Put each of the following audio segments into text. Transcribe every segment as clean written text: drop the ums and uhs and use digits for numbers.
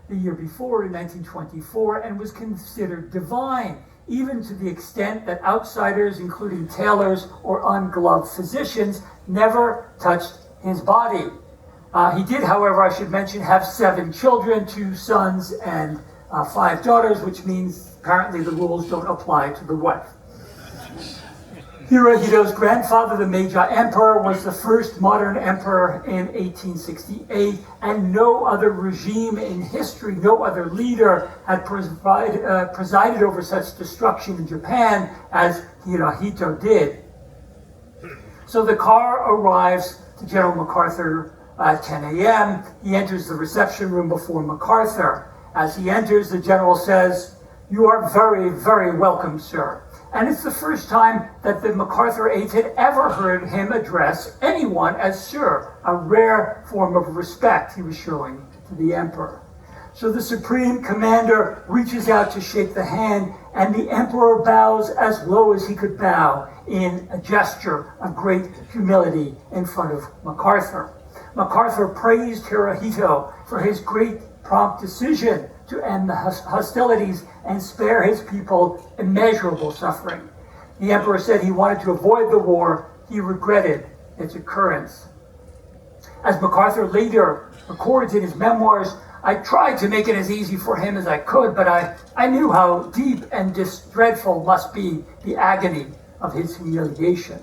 the year before in 1924 and was considered divine, even to the extent that outsiders, including tailors or ungloved physicians, never touched his body. He did, however, I should mention, have 7 children, 2 sons and 5 daughters, which means apparently the rules don't apply to the wife. Hirohito's grandfather, the Meiji Emperor, was the first modern emperor in 1868, and no other regime in history, no other leader had presided over such destruction in Japan as Hirohito did. So the car arrives to General MacArthur at 10 a.m. He enters the reception room before MacArthur. As he enters, the general says, "You are very, very welcome, sir." And it's the first time that the MacArthur aides had ever heard him address anyone as sir, a rare form of respect he was showing to the emperor. So the supreme commander reaches out to shake the hand, and the emperor bows as low as he could bow in a gesture of great humility in front of MacArthur. MacArthur praised Hirohito for his great prompt decision to end the hostilities and spare his people immeasurable suffering. The emperor said he wanted to avoid the war. He regretted its occurrence. As MacArthur later records in his memoirs, "I tried to make it as easy for him as I could, but I knew how deep and dreadful must be the agony of his humiliation."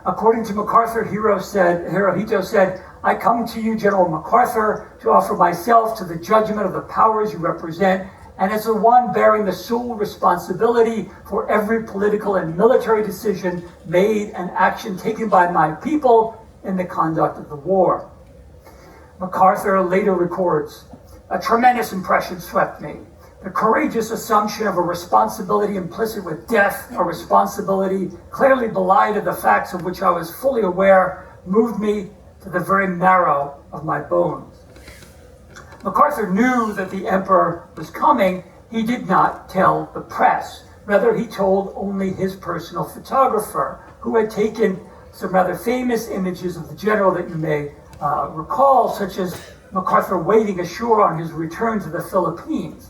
According to MacArthur, Hirohito said, "I come to you, General MacArthur, to offer myself to the judgment of the powers you represent, and as the one bearing the sole responsibility for every political and military decision made and action taken by my people in the conduct of the war." MacArthur later records, "A tremendous impression swept me. The courageous assumption of a responsibility implicit with death, a responsibility clearly belied of the facts of which I was fully aware, moved me to the very marrow of my bones." MacArthur knew that the emperor was coming. He did not tell the press. Rather, he told only his personal photographer, who had taken some rather famous images of the general that you may recall, such as MacArthur waiting ashore on his return to the Philippines.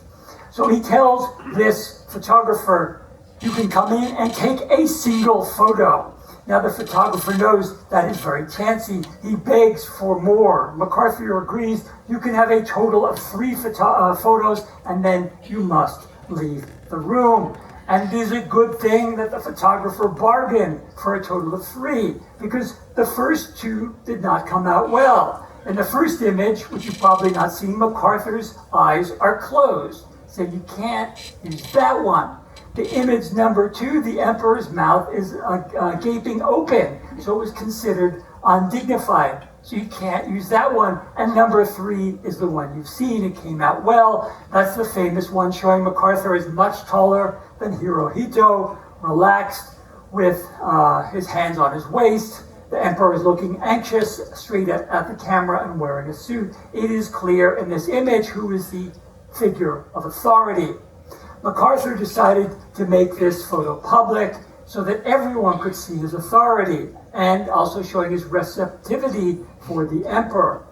So he tells this photographer, "You can come in and take a single photo." Now the photographer knows that is very chancy. He begs for more. MacArthur agrees, "You can have a total of 3 photos, and then you must leave the room." And it is a good thing that the photographer bargained for a total of 3, because the first 2 did not come out well. In the first image, which you've probably not seen, MacArthur's eyes are closed, so you can't use that one. The image number 2, the emperor's mouth is gaping open, so it was considered undignified. So you can't use that one. And number 3 is the one you've seen. It came out well. That's the famous one showing MacArthur is much taller than Hirohito, relaxed with his hands on his waist. The emperor is looking anxious, straight at the camera and wearing a suit. It is clear in this image who is the figure of authority. MacArthur decided to make this photo public so that everyone could see his authority, and also showing his receptivity for the emperor.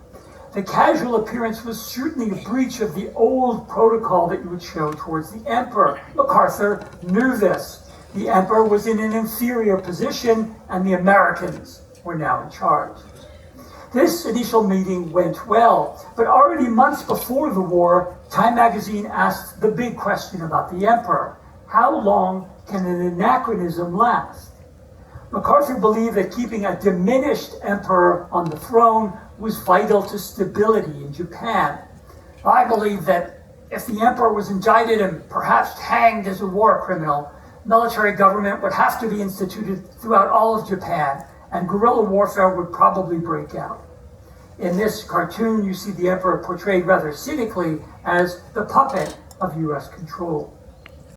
The casual appearance was certainly a breach of the old protocol that you would show towards the emperor. MacArthur knew this. The emperor was in an inferior position, and the Americans were now in charge. This initial meeting went well, but already months before the war, Time magazine asked the big question about the emperor: how long can an anachronism last? MacArthur believed that keeping a diminished emperor on the throne was vital to stability in Japan. "I believe that if the emperor was indicted and perhaps hanged as a war criminal, military government would have to be instituted throughout all of Japan, and guerrilla warfare would probably break out." In this cartoon, you see the emperor portrayed rather cynically as the puppet of U.S. control.